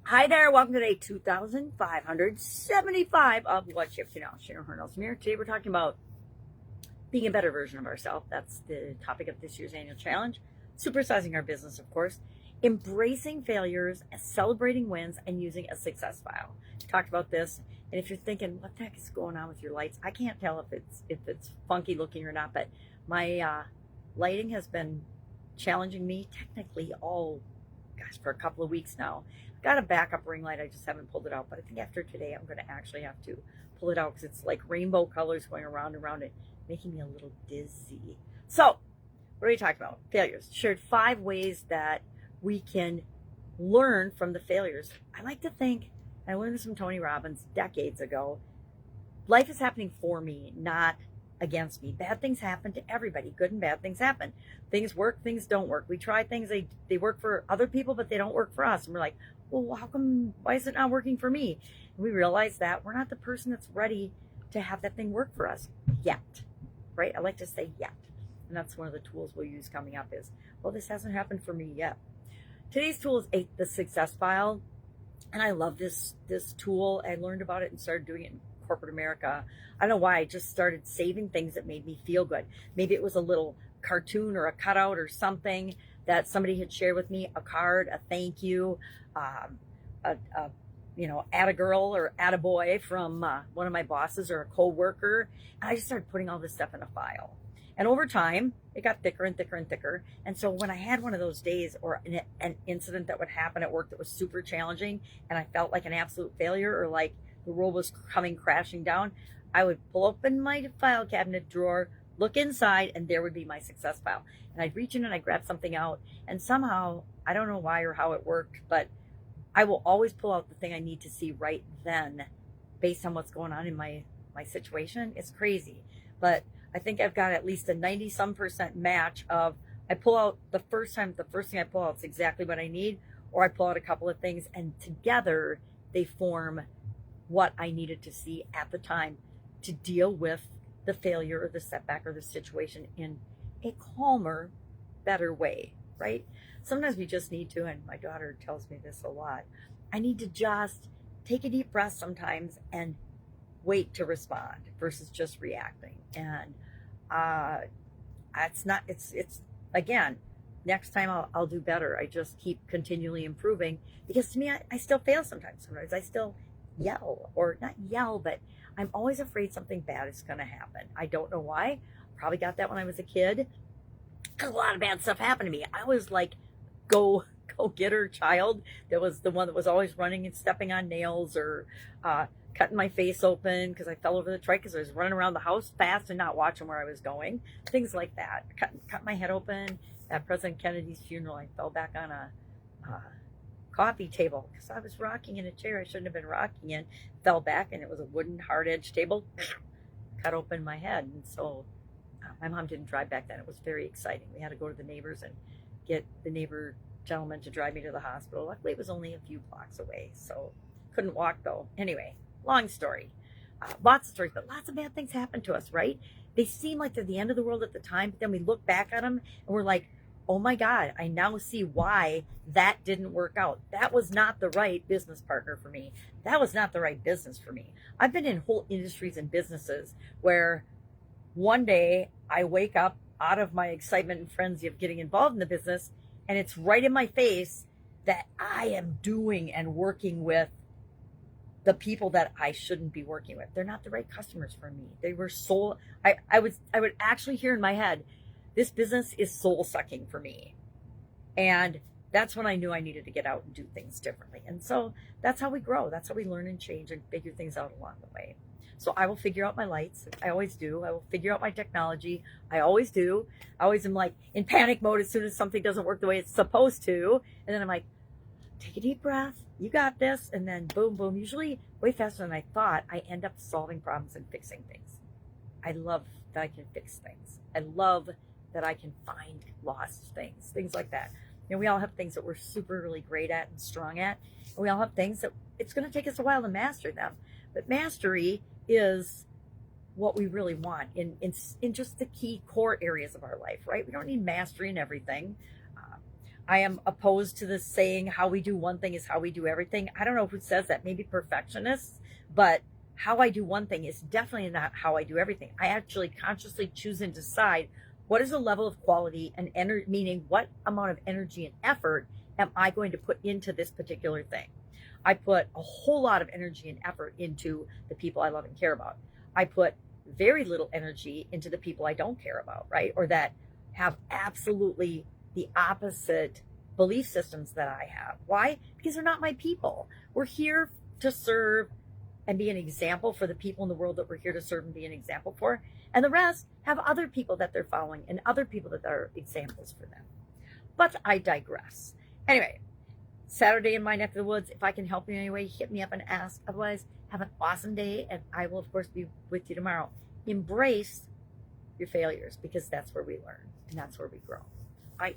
Hi there, welcome to day 2575 of What Shifts You Now. Sharon Horne-Ellstrom here. Today we're talking about being a better version of ourselves. That's the topic of this year's annual challenge. Supersizing our business, of course. Embracing failures, celebrating wins, and using a success file. We talked about this, and if you're thinking, what the heck is going on with your lights? I can't tell if it's funky looking or not, but my lighting has been challenging me technically for a couple of weeks now. Got a backup ring light, I just haven't pulled it out, but I think after today I'm going to actually have to pull it out because it's like rainbow colors going around and around it, making me a little dizzy. So what are we talking about? Failures. Shared 5 ways that we can learn from the failures. I like to think, I learned this from Tony Robbins decades ago, life is happening for me, not against me. Bad things happen to everybody. Good and bad things happen. Things work, things don't work. We try things, they work for other people, but they don't work for us. And we're like, well, how come, why is it not working for me? And we realize that we're not the person that's ready to have that thing work for us yet, right? I like to say yet. And that's one of the tools we'll use coming up is, well, this hasn't happened for me yet. Today's tool is the success file. And I love this tool. I learned about it and started doing it in corporate America. I don't know why. I just started saving things that made me feel good. Maybe it was a little cartoon or a cutout or something that somebody had shared with me, a card, a thank you, add a girl or add a boy from one of my bosses or a coworker. And I just started putting all this stuff in a file. And over time, it got thicker and thicker and thicker. And so when I had one of those days or an incident that would happen at work that was super challenging and I felt like an absolute failure or like the world was coming crashing down, I would pull open my file cabinet drawer, look inside, and there would be my success file. And I'd reach in and I'd grab something out. And somehow, I don't know why or how it worked, but I will always pull out the thing I need to see right then based on what's going on in my situation. It's crazy. But I think I've got at least a 90-some% match of I pull out the first thing I pull out is exactly what I need, or I pull out a couple of things and together they form what I needed to see at the time to deal with the failure or the setback or the situation in a calmer, better way, right? Sometimes we just need to, and my daughter tells me this a lot, I need to just take a deep breath sometimes and wait to respond versus just reacting. And it's again, next time I'll do better. I just keep continually improving because to me, I still fail sometimes. Sometimes I still yell, or not yell, but I'm always afraid something bad is going to happen. I don't know why. Probably got that when I was a kid. A lot of bad stuff happened to me. I was like, go getter child. That was the one that was always running and stepping on nails or cutting my face open because I fell over the trike because I was running around the house fast and not watching where I was going. Things like that. Cut my head open at President Kennedy's funeral. I fell back on a coffee table because I was rocking in a chair I shouldn't have been rocking in. Fell back and it was a wooden hard-edged table. Cut open my head. And so my mom didn't drive back then. It was very exciting. We had to go to the neighbors and get the neighbor gentleman to drive me to the hospital. Luckily, it was only a few blocks away, so couldn't walk though. Anyway, long story. Lots of stories, but lots of bad things happen to us, right? They seem like they're the end of the world at the time, but then we look back at them and we're like, oh my God, I now see why that didn't work out. That was not the right business partner for me. That was not the right business for me. I've been in whole industries and businesses where one day I wake up out of my excitement and frenzy of getting involved in the business, and it's right in my face that I am doing and working with the people that I shouldn't be working with. They're not the right customers for me. They were soul. I would actually hear in my head, this business is soul sucking for me. And that's when I knew I needed to get out and do things differently. And so that's how we grow. That's how we learn and change and figure things out along the way. So I will figure out my lights. I always do. I will figure out my technology. I always do. I always am like in panic mode as soon as something doesn't work the way it's supposed to. And then I'm like, take a deep breath. You got this. And then boom, boom. Usually way faster than I thought, I end up solving problems and fixing things. I love that I can fix things. I love that I can find lost things, things like that. You know, we all have things that we're super really great at and strong at. And we all have things that it's going to take us a while to master them. But mastery is what we really want in just the key core areas of our life, right? We don't need mastery in everything. I am opposed to the saying, how we do one thing is how we do everything. I don't know who says that, maybe perfectionists, but how I do one thing is definitely not how I do everything. I actually consciously choose and decide what is the level of quality and energy, meaning what amount of energy and effort am I going to put into this particular thing. I put a whole lot of energy and effort into the people I love and care about. I put very little energy into the people I don't care about, right? Or that have absolutely the opposite belief systems that I have. Why? Because they're not my people. We're here to serve and be an example for the people in the world that we're here to serve and be an example for. And the rest have other people that they're following and other people that are examples for them. But I digress. Anyway, Saturday in my neck of the woods. If I can help you in any way, hit me up and ask. Otherwise, have an awesome day, and I will, of course, be with you tomorrow. Embrace your failures, because that's where we learn and that's where we grow. Bye.